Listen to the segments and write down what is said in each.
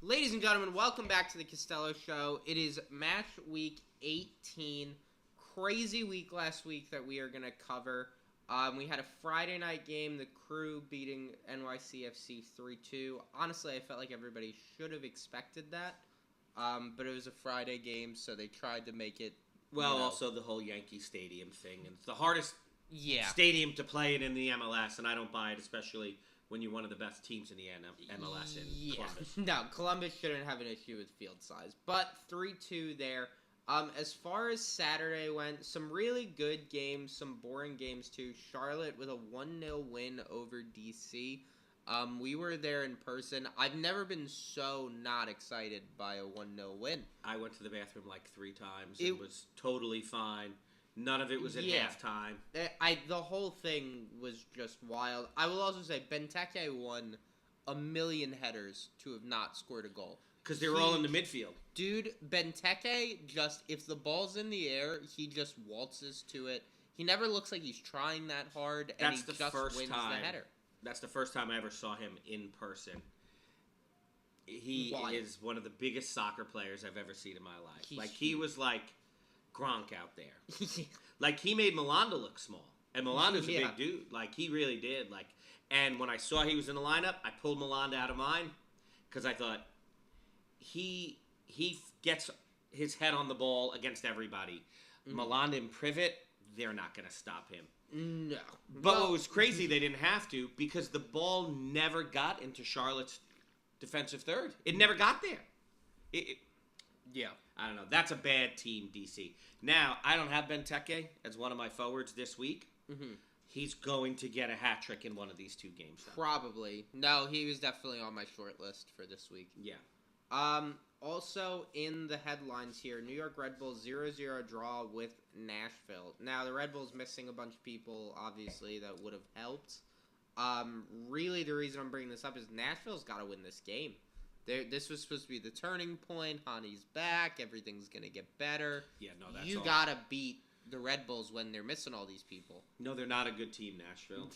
Ladies and gentlemen, welcome back to the Castello Show. It is match week 18. Crazy week last week that we are going to cover. We had a Friday night game, the Crew beating NYCFC 3-2. Honestly, I felt like everybody should have expected that. But it was a Friday game, so they tried to make it... Well, also the whole Yankee Stadium thing. And it's the hardest stadium to play it in the MLS, and I don't buy it, especially when you're one of the best teams in the MLS in Columbus. No, Columbus shouldn't have an issue with field size. But 3-2 there. As far as Saturday went, some really good games, some boring games too. Charlotte with a 1-0 win over DC. We were there in person. I've never been so not excited by a 1-0 win. I went to the bathroom like 3 times. It was totally fine. None of it was at halftime. The whole thing was just wild. I will also say Benteke won a million headers to have not scored a goal. Because they were all in the midfield. Dude, Benteke just, if the ball's in the air, he just waltzes to it. He never looks like he's trying that hard, and he just wins the header. That's the first time I ever saw him in person. He is one of the biggest soccer players I've ever seen in my life. He was like Gronk out there. Like, he made Melanda look small. And Melanda's a big dude. Like, he really did. And when I saw he was in the lineup, I pulled Melanda out of mine. Because I thought, he gets his head on the ball against everybody. Melanda and Privet, they're not going to stop him. No. But what was crazy, they didn't have to, because the ball never got into Charlotte's defensive third. It never got there. I don't know. That's a bad team, DC. Now, I don't have Benteke as one of my forwards this week. He's going to get a hat trick in one of these 2 games. Probably. No, he was definitely on my short list for this week. Yeah. Also, in the headlines here, New York Red Bulls 0-0 draw with Nashville. Now, the Red Bulls missing a bunch of people, obviously, that would have helped. Really, the reason I'm bringing this up is Nashville's got to win this game. This was supposed to be the turning point. Hani's back. Everything's going to get better. Yeah, no, that's You got to beat the Red Bulls when they're missing all these people. No, they're not a good team, Nashville.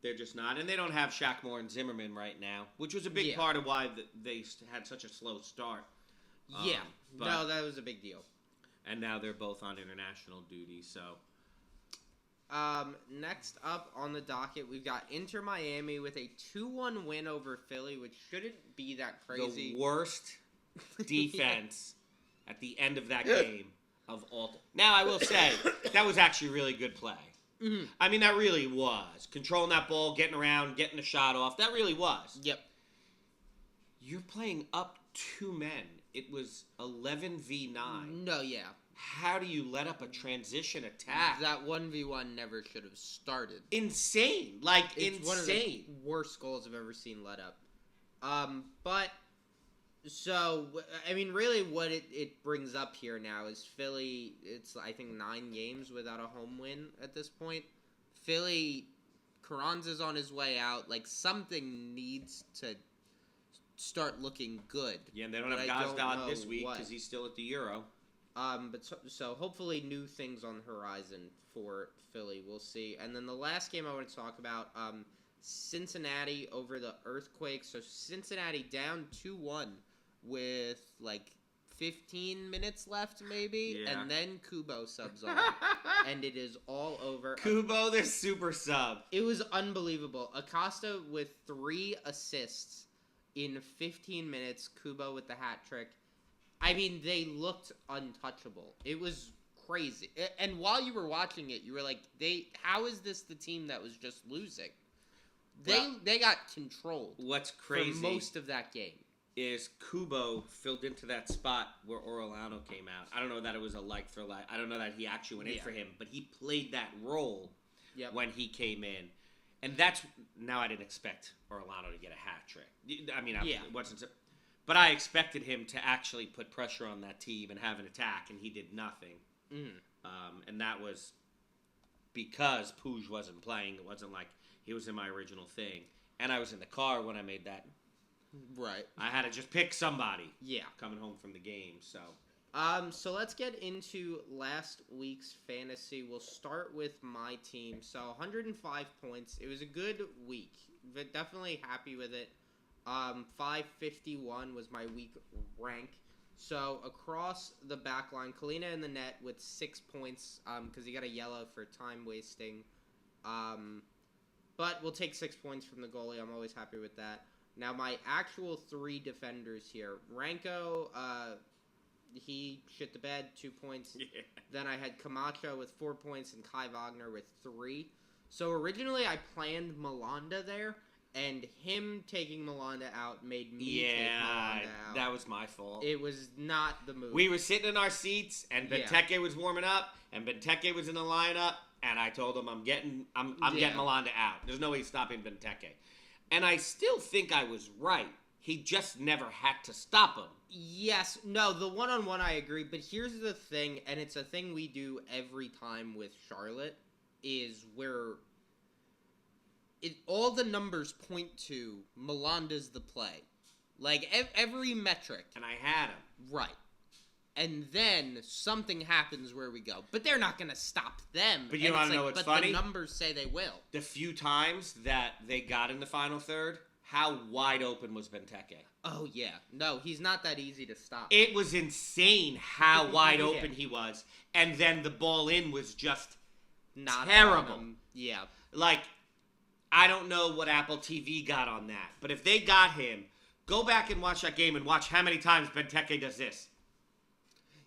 They're just not. And they don't have Shackmore and Zimmerman right now, which was a big part of why they had such a slow start. No, that was a big deal. And now they're both on international duty, so... Next up on the docket, we've got Inter Miami with a 2-1 win over Philly, which shouldn't be that crazy. The worst defense at the end of that game of all time. Now, I will say, that was actually really good play. I mean, that really was. Controlling that ball, getting around, getting the shot off. That really was. Yep. You're playing up 2 men. It was 11v9. No, yeah. How do you let up a transition attack? That 1v1 never should have started. Insane. It's one of the worst goals I've ever seen let up. Really what it brings up here now is Philly, it's, I think, 9 games without a home win at this point. Philly, Carranza's on his way out. Something needs to start looking good. Yeah, and they don't have Gazdag this week because he's still at the Euro. So hopefully new things on the horizon for Philly. We'll see. And then the last game I want to talk about, Cincinnati over the Earthquakes. So Cincinnati down 2-1 with 15 minutes left maybe. Yeah. And then Kubo subs on. And it is all over. Kubo, their super sub. It was unbelievable. Acosta with 3 assists in 15 minutes. Kubo with the hat trick. I mean, they looked untouchable. It was crazy. And while you were watching it, you were like, how is this the team that was just losing? They got controlled. What's crazy for most of that game is Kubo filled into that spot where Orellano came out. I don't know that it was a like for like. I don't know that he actually went in for him, but he played that role when he came in. And now I didn't expect Orellano to get a hat trick. I mean, it wasn't... But I expected him to actually put pressure on that team and have an attack, and he did nothing. And that was because Puig wasn't playing. It wasn't like he was in my original thing. And I was in the car when I made that. Right. I had to just pick somebody. Yeah. Coming home from the game, so... So let's get into last week's fantasy. We'll start with my team. So 105 points. It was a good week. But definitely happy with it. 551 was my week rank. So across the back line, Kalina in the net with 6 points because he got a yellow for time wasting. But we'll take 6 points from the goalie. I'm always happy with that. Now my actual 3 defenders here. Ranko, he shit the bed, 2 points. Yeah. Then I had Camacho with 4 points and Kai Wagner with 3. So originally I planned Malanda there. And him taking Malanda out made me take Malanda out. That was my fault. It was not the move. We were sitting in our seats, and Benteke was warming up, and Benteke was in the lineup, and I told him I'm getting Malanda out. There's no way stopping Benteke. And I still think I was right. He just never had to stop him. Yes. No, the one-on-one I agree, but here's the thing, and it's a thing we do every time with Charlotte, is where... all the numbers point to Malanda's the play. Like, every metric. And I had him. Right. And then something happens where we go. But they're not going to stop them. But you want to know what's funny? But the numbers say they will. The few times that they got in the final third, how wide open was Benteke? Oh, yeah. No, he's not that easy to stop. It was insane how wide open he was. And then the ball in was just not terrible. Yeah. Like... I don't know what Apple TV got on that. But if they got him, go back and watch that game and watch how many times Benteke does this.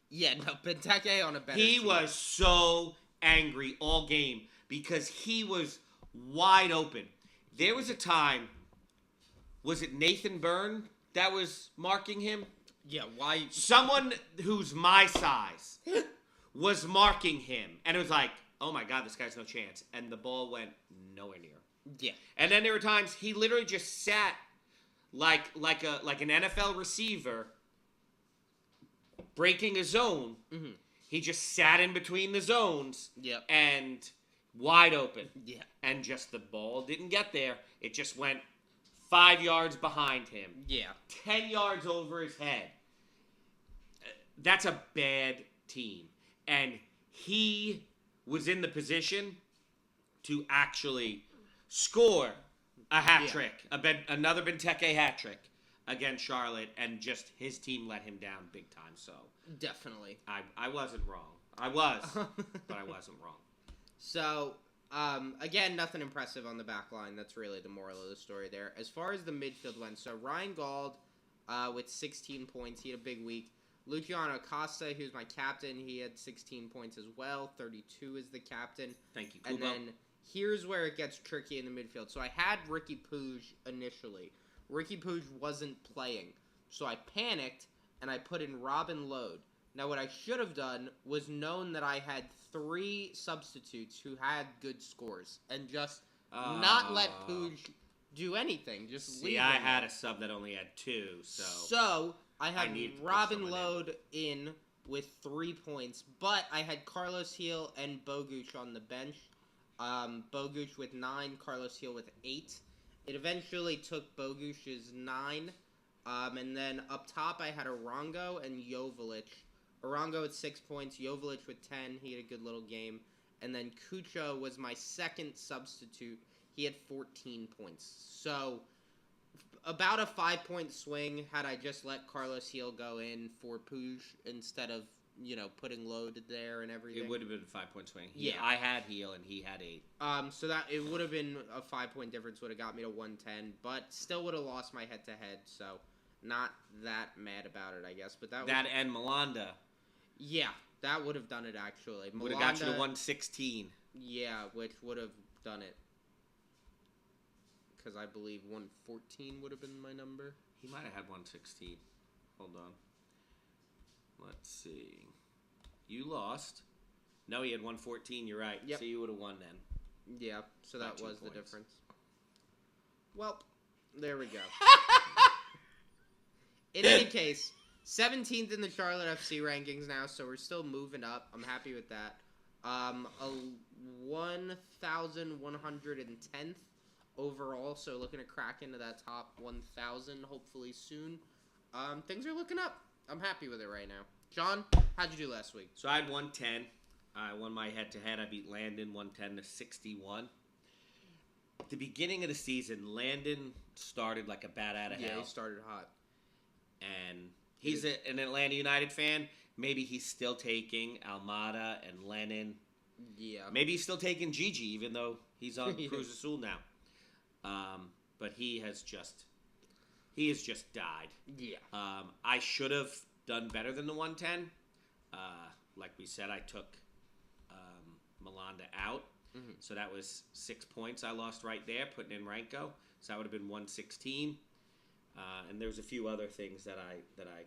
Yeah, no, Benteke on a better He team. was so angry all game because he was wide open. There was a time, was it Nathan Byrne that was marking him? Yeah, why? Someone who's my size was marking him. And it was like, oh my God, this guy's no chance. And the ball went nowhere near. Yeah. And then there were times he literally just sat like an NFL receiver breaking a zone. Mm-hmm. He just sat in between the zones. Yep. And wide open. Yeah. And just the ball didn't get there. It just went 5 yards behind him. Yeah. 10 yards over his head. That's a bad team. And he was in the position to actually score a hat trick, another Benteke hat trick against Charlotte, and just his team let him down big time. So definitely, I wasn't wrong. I was, but I wasn't wrong. So again, nothing impressive on the back line. That's really the moral of the story there. As far as the midfield went, so Ryan Gauld with 16 points, he had a big week. Luciano Acosta, who's my captain, he had 16 points as well. 32 is the captain. Thank you, Kubo. And then here's where it gets tricky in the midfield. So I had Ricky Puig initially. Ricky Puig wasn't playing. So I panicked, and I put in Robin Lode. Now, what I should have done was known that I had 3 substitutes who had good scores, and just not let Puig do anything. Just leave him. I had a sub that only had 2, so... So, I had Robin Lode in with 3 points, but I had Carlos Heel and Bogusz on the bench. Bogusz with 9, Carlos Heel with 8. It eventually took Bogusz's 9. And then up top, I had Arango and Joveljic. Arango with 6 points, Joveljic with 10. He had a good little game. And then Cucho was my second substitute. He had 14 points. So, about a 5-point swing had I just let Carlos Heel go in for Puig instead of, putting Lode there and everything. It would have been a 5-point swing. Yeah. I had Heel and he had 8. So that it would have been a 5-point difference, would have got me to 110, but still would have lost my head-to-head, so not that mad about it, I guess. But that and Malanda. Yeah, that would have done it, actually. Would have got you to 116. Yeah, which would have done it. Because I believe 114 would have been my number. He might have had 116. Hold on. Let's see. You lost. No, he had 114. You're right. Yep. So you would have won then. Yeah, so that was the difference. Well, there we go. In any case, 17th in the Charlotte FC rankings now, so we're still moving up. I'm happy with that. 1,110th overall, so looking to crack into that top 1,000 hopefully soon. Things are looking up. I'm happy with it right now. John, how'd you do last week? So I had 110. I won my head-to-head. I beat Landon 110 to 61. At the beginning of the season, Landon started like a bat out of hell. Yeah, he started hot. And he's an Atlanta United fan. Maybe he's still taking Almada and Lennon. Yeah. Maybe he's still taking Gigi, even though he's on Cruz Azul now. But he has just died. Yeah. I should have done better than the 110. Like we said, I took Malanda out. Mm-hmm. So that was 6 points I lost right there, putting in Ranko. So that would have been 116. And there was a few other things that I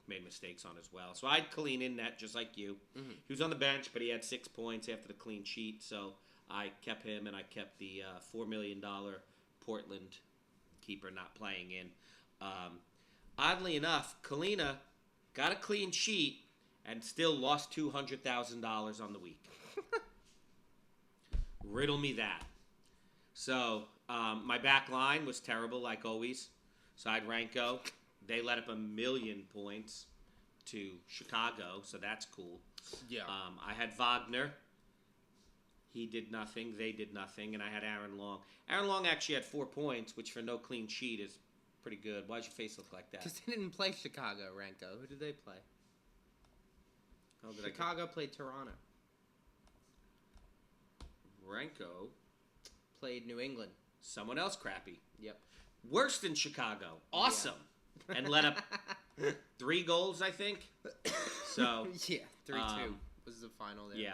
made mistakes on as well. So I had Colleen in net just like you. Mm-hmm. He was on the bench, but he had 6 points after the clean sheet. So I kept him, and I kept the $4 million Portland keeper not playing in. Oddly enough, Kalina got a clean sheet and still lost $200,000 on the week. Riddle me that. So my back line was terrible, like always. So I had Ranko. They let up 1 million points to Chicago, so that's cool. Yeah. I had Wagner. He did nothing. They did nothing. And I had Aaron Long. Aaron Long actually had 4 points, which for no clean sheet is pretty good. Why does your face look like that? Because they didn't play Chicago, Ranko. Who did they play? Chicago played Toronto. Ranko played New England. Someone else crappy. Yep. Worse than Chicago. Awesome. Yeah. And let up 3 goals, I think. So yeah, 3-2 was the final there. Yeah.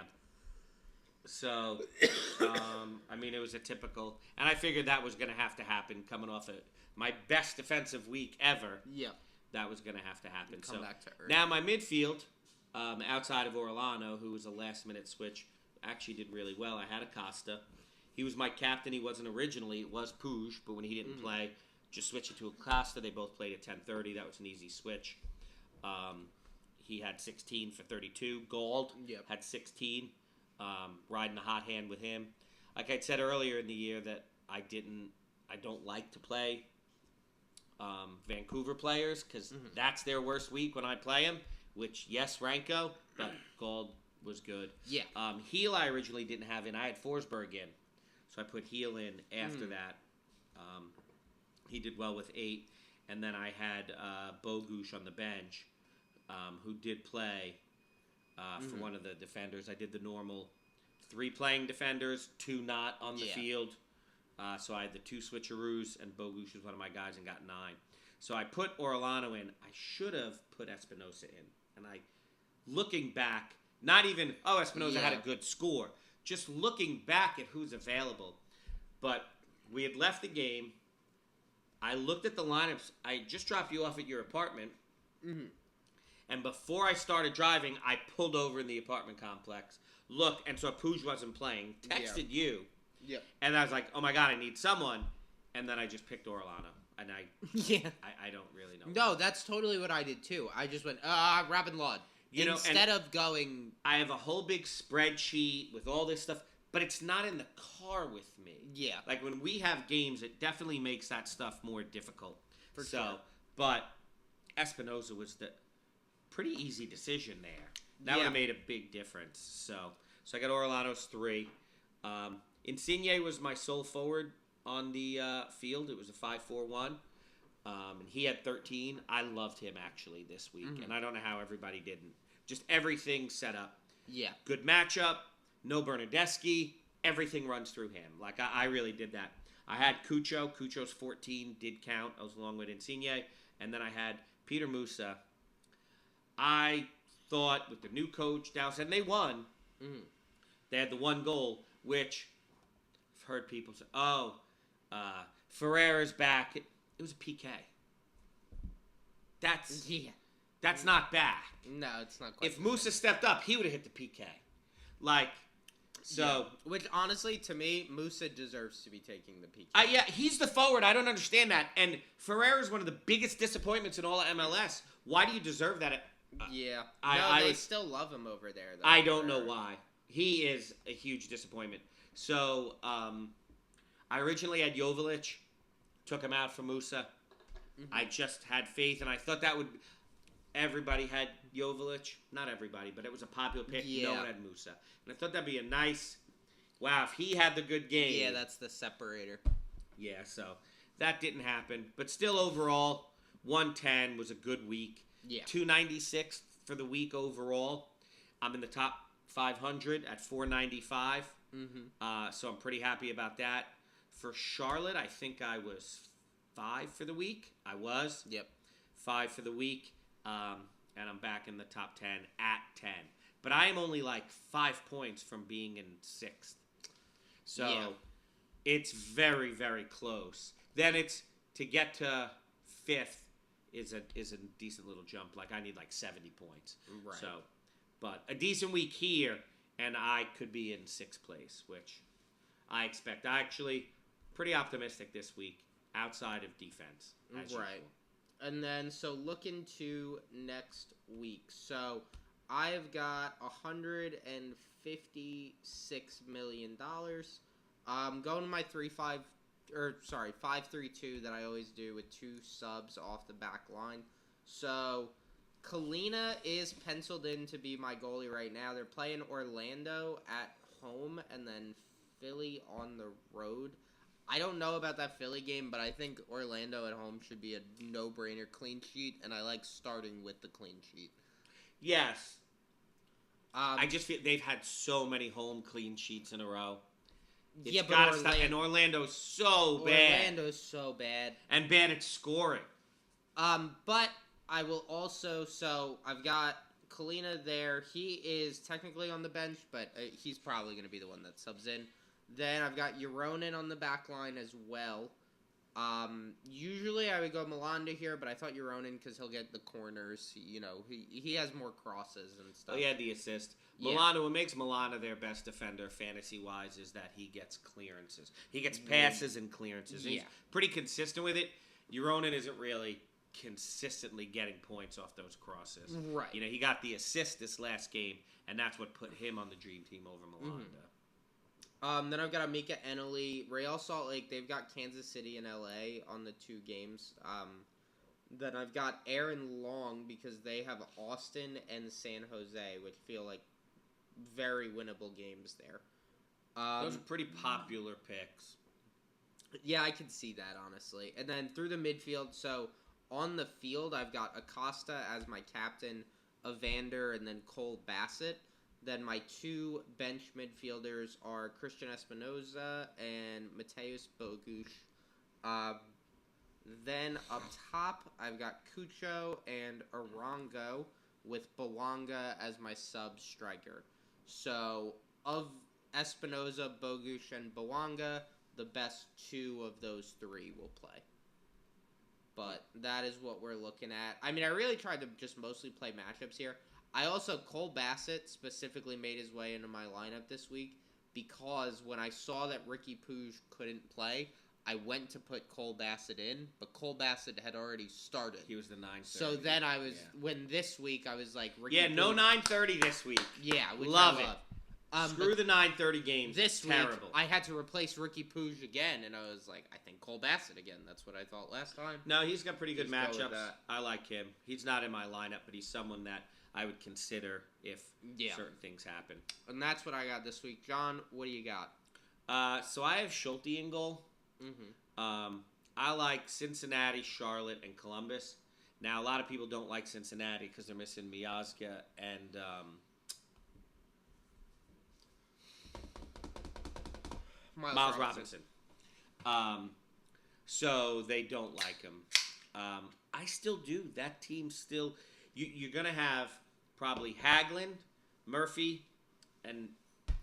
So, I mean, it was a typical, and I figured that was going to have to happen coming off of my best defensive week ever. Yeah. That was going to have to happen. Come back to earth. Now my midfield, outside of Orlando, who was a last-minute switch, actually did really well. I had Acosta. He was my captain. He wasn't originally. It was Puig, but when he didn't play, just switch it to Acosta. They both played at 10:30. That was an easy switch. He had 16 for 32. Gold had 16. Riding the hot hand with him. Like I said earlier in the year that I don't like to play Vancouver players because that's their worst week when I play them, which, yes, Ranko, but Gold was good. Yeah. Heel I originally didn't have in. I had Forsberg in, so I put Heel in after that. He did well with 8, and then I had Bogusz on the bench, who did play for one of the defenders. I did the normal 3 playing defenders, 2 not on the field. So I had the 2 switcheroos, and Bogusz was one of my guys and got 9. So I put Orlando in. I should have put Espinosa in. And looking back, not even, Espinosa had a good score. Just looking back at who's available. But we had left the game. I looked at the lineups. I just dropped you off at your apartment. Mm-hmm. And before I started driving, I pulled over in the apartment complex. Look, and so Puig wasn't playing. Texted you. Yeah. And I was like, oh my God, I need someone. And then I just picked Orlando. And I don't really know. No, that's totally what I did too. I just went, Robin Lod. Instead of going... I have a whole big spreadsheet with all this stuff, but it's not in the car with me. Yeah. Like when we have games, it definitely makes that stuff more difficult. For sure. But Espinosa was the pretty easy decision there. That would have made a big difference. So I got Orlando's 3. Insigne was my sole forward on the field. It was a 5-4-1. And he had 13. I loved him, actually, this week. And I don't know how everybody didn't. Just everything set up. Yeah. Good matchup. No Bernardeschi. Everything runs through him. Like, I really did that. I had Cucho. Cucho's 14 did count. I was along with Insigne. And then I had Peter Musa. I thought with the new coach, Dallas, and they won. They had the 1 goal, which I've heard people say, Ferreira's back. It was a PK. That's not bad. No, it's not quite. If Musa stepped up, he would have hit the PK. Which, honestly, to me, Musa deserves to be taking the PK. He's the forward. I don't understand that. And Ferreira's one of the biggest disappointments in all of MLS. Why do you deserve that? They still love him over there, though. I don't know why. He is a huge disappointment. So, I originally had Joveljic. Took him out for Musa. I just had faith, and I thought that would... Everybody had Joveljic. Not everybody, but it was a popular pick. No one had Musa. And I thought that'd be a nice... Wow, if he had the good game... Yeah, that's the separator. Yeah, so That didn't happen. But still, overall, 110 was a good week. Yeah. 296 for the week overall. I'm in the top 500 at 495. So I'm pretty happy about that. For Charlotte, I think I was 5 for the week. I was. Yep. 5 for the week. And I'm back in the top 10 at 10. But I am only like 5 points from being in 6th. So it's very, very close. Then it's to get to 5th is a decent little jump. Like I need like 70 points. Right. So, but a decent week here, and I could be in 6th place, which I expect. I actually pretty optimistic this week outside of defense. As usual. And then, so look into next week. So I've got $156 million. Going to my 5-3-2 that I always do with 2 subs off the back line. So Kalina is penciled in to be my goalie right now. They're playing Orlando at home and then Philly on the road. I don't know about that Philly game, but I think Orlando at home should be a no-brainer clean sheet, and I like starting with the clean sheet. Yes. I just feel they've had so many home clean sheets in a row. It's but Orlando's so bad. Orlando's so bad. And bad at scoring. But I will also, so I've got Kalina there. He is technically on the bench, but he's probably going to be the one that subs in. Then I've got Euronin on the back line as well. Usually I would go Melanda here, but I thought Euronin because he'll get the corners. You know, he has more crosses and stuff. Oh, he had the assist. Milano, what makes Milano their best defender fantasy-wise is that he gets clearances. He gets passes and clearances. He's pretty consistent with it. Euronin isn't really consistently getting points off those crosses. Right. You know, he got the assist this last game, and that's what put him on the dream team over Milanda. Then I've got Amika Eneli, Real Salt Lake. They've got Kansas City and LA on the 2 games. Then I've got Aaron Long because they have Austin and San Jose, which feel like very winnable games there. Those are pretty popular picks. Yeah, I can see that, honestly. And then through the midfield, so on the field, I've got Acosta as my captain, Evander, and then Cole Bassett. Then my 2 bench midfielders are Christian Espinoza and Mateus Bogusz. Then up top, I've got Cucho and Arango with Belonga as my sub-striker. So, of Espinoza, Bogusz, and Belonga, the best 2 of those 3 will play. But that is what we're looking at. I mean, I really tried to just mostly play matchups here. I also, Cole Bassett specifically made his way into my lineup this week because when I saw that Ricky Puig couldn't play, I went to put Cole Bassett in, but Cole Bassett had already started. He was the 9:30. So then I was, when this week I was like, Ricky Puig. No 9:30 this week. Yeah, which love I it. love. Screw the 9:30 games. This terrible. Week, I had to replace Ricky Puig again, and I was like, I think Cole Bassett again. That's what I thought last time. No, he's got pretty good matchups. I like him. He's not in my lineup, but he's someone that I would consider if certain things happen. And that's what I got this week. John, what do you got? So I have Schulte in goal. I like Cincinnati, Charlotte, and Columbus. Now, a lot of people don't like Cincinnati because they're missing Miazga and Miles Robinson. So they don't like him. I still do. That team still... You're going to have probably Hagelin, Murphy, and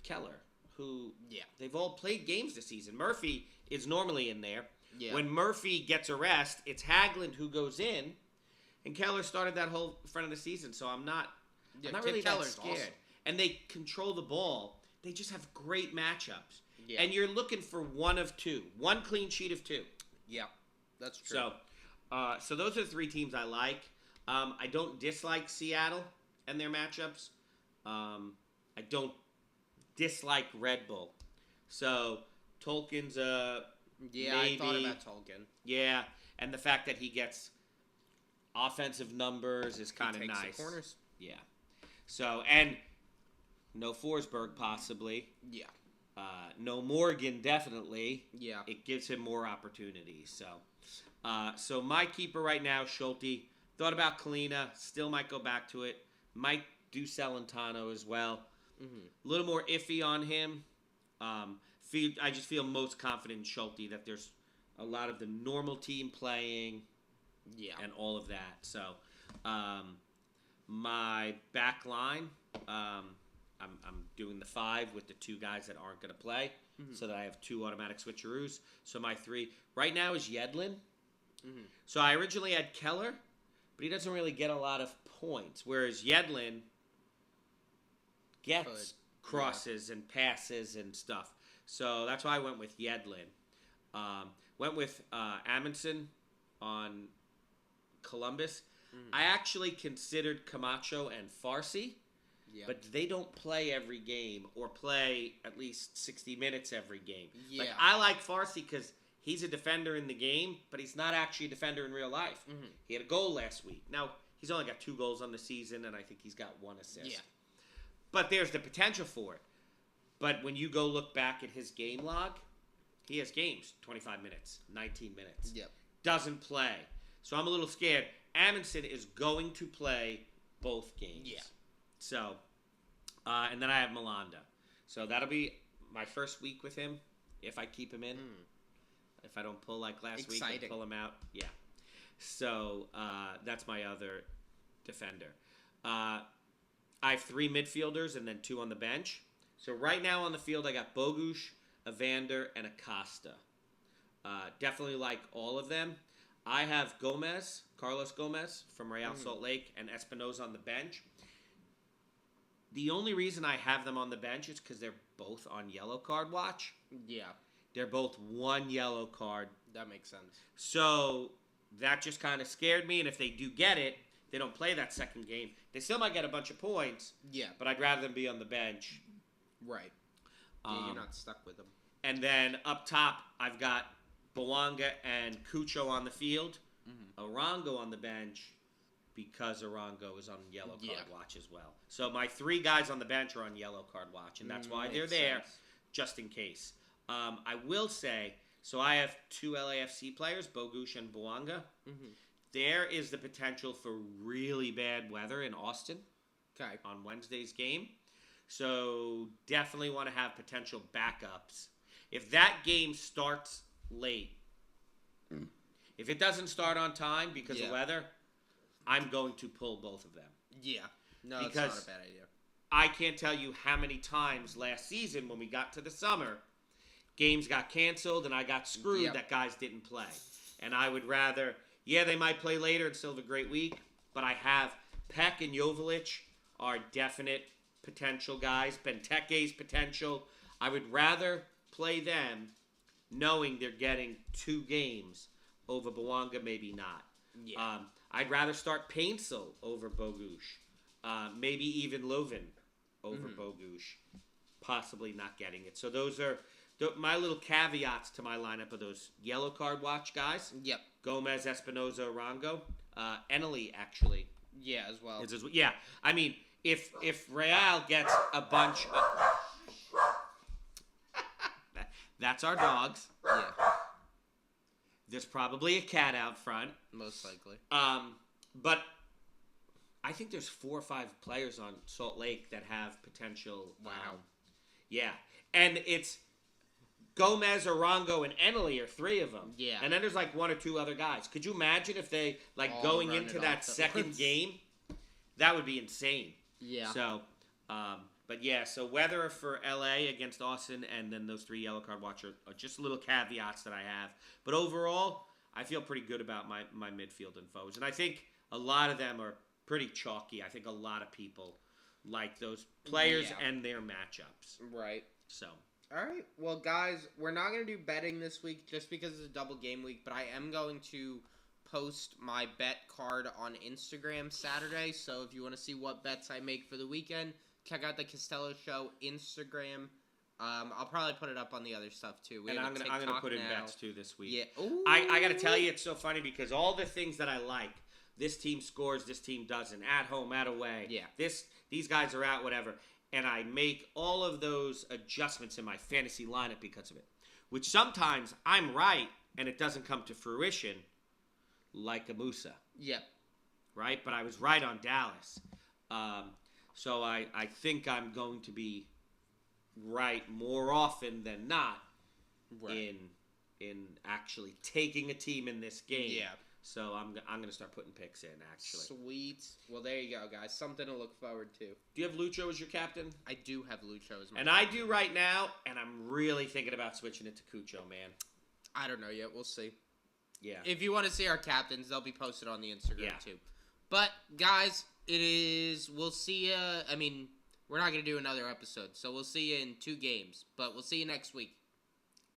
Keller, who they've all played games this season. Murphy is normally in there. Yeah. When Murphy gets a rest, it's Hagelin who goes in, and Keller started that whole front of the season, so I'm not really that scared. Awesome. And they control the ball. They just have great matchups. Yeah. And you're looking for one of 2. One clean sheet of 2. Yeah, that's true. So those are the 3 teams I like. I don't dislike Seattle and their matchups. I don't dislike Red Bull. So Tolkien's maybe. I thought about Tolkien. Yeah, and the fact that he gets offensive numbers is kind of nice. The corners. Yeah. So, and no Forsberg possibly. Yeah. No Morgan, definitely. Yeah. It gives him more opportunities. So my keeper right now, Schulte. Thought about Kalina. Still might go back to it. Might do Celentano as well. A little more iffy on him. I just feel most confident in Schulte that there's a lot of the normal team playing. Yeah. And all of that. So my back line, I'm doing the 5 with the 2 guys that aren't going to play, so that I have 2 automatic switcheroos. So my 3 right now is Yedlin. So I originally had Keller, but he doesn't really get a lot of points, whereas Yedlin gets crosses and passes and stuff. So that's why I went with Yedlin. Went with Amundsen on Columbus. I actually considered Camacho and Farsi, but they don't play every game or play at least 60 minutes every game. Yeah. Like, I like Farsi because he's a defender in the game, but he's not actually a defender in real life. He had a goal last week. Now, he's only got 2 goals on the season, and I think he's got 1 assist. Yeah. But there's the potential for it. But when you go look back at his game log, he has games, 25 minutes, 19 minutes. Yep. Doesn't play. So I'm a little scared. Amundsen is going to play both games. Yeah. So, and then I have Melanda. So that'll be my first week with him, if I keep him in. If I don't pull like last week, I pull him out. Yeah. So that's my other defender. I have 3 midfielders and then 2 on the bench. So right now on the field, I got Bogusz, Evander, and Acosta. Definitely like all of them. I have Carlos Gomez from Real Salt Lake, and Espinoza on the bench. The only reason I have them on the bench is because they're both on yellow card watch. Yeah. They're both 1 yellow card. That makes sense. So that just kind of scared me, and if they do get it, they don't play that second game. They still might get a bunch of points. Yeah. But I'd rather them be on the bench. Right. Yeah, you're not stuck with them. And then up top, I've got Bawanga and Cucho on the field. Arango on the bench because Arango is on yellow card watch as well. So my 3 guys on the bench are on yellow card watch, and that's why they're there, just in case. I will say, so I have 2 LAFC players, Bogusz and Bawanga. There is the potential for really bad weather in Austin on Wednesday's game. So definitely want to have potential backups. If that game starts late, if it doesn't start on time because of weather, I'm going to pull both of them. Yeah. No, it's not a bad idea. I can't tell you how many times last season when we got to the summer, games got canceled and I got screwed that guys didn't play. And I would rather, they might play later and still have a great week, but I have Peck and Joveljic are definite potential guys. Benteke's potential. I would rather play them knowing they're getting 2 games over Bawanga, maybe not. Yeah. I'd rather start Paintsel over Bogusz. Maybe even Lovin over Bogusz. Possibly not getting it. So those are my little caveats to my lineup of those yellow card watch guys. Yep. Gomez, Espinoza, Arango. Eneli, actually. Yeah, as well. Yeah. I mean, if Real gets a bunch of... That's our dogs. Yeah. There's probably a cat out front. Most likely. But I think there's 4 or 5 players on Salt Lake that have potential. Wow. Yeah. And it's Gomez, Arango, and Eneli are 3 of them. Yeah. And then there's like 1 or 2 other guys. Could you imagine if they, like, all going into that second game? That would be insane. Yeah. So, but yeah, so weather for LA against Austin and then those 3 yellow card watch are just little caveats that I have. But overall, I feel pretty good about my midfield and foes. And I think a lot of them are pretty chalky. I think a lot of people like those players and their matchups. Right. So. All right. Well, guys, we're not going to do betting this week just because it's a double game week, but I am going to post my bet card on Instagram Saturday. So if you want to see what bets I make for the weekend, check out the Castello Show Instagram. I'll probably put it up on the other stuff too. And I'm gonna put in bets too this week. Yeah. Ooh. I gotta tell you, it's so funny because all the things that I like, this team scores, this team doesn't, at home, at away. Yeah. These guys are out, whatever. and I make all of those adjustments in my fantasy lineup because of it. Which sometimes I'm right, and it doesn't come to fruition, like a Musa. Yep. Right? But I was right on Dallas. So I think I'm going to be right more often than not in actually taking a team in this game. Yeah. So I'm going to start putting picks in, actually. Sweet. Well, there you go, guys. Something to look forward to. Do you have Lucho as your captain? I do have Lucho as my captain. I do right now, and I'm really thinking about switching it to Cucho, man. I don't know yet. We'll see. Yeah. If you want to see our captains, they'll be posted on the Instagram, too. But, guys, we'll see you. I mean, we're not going to do another episode, so we'll see you in 2 games. But we'll see you next week.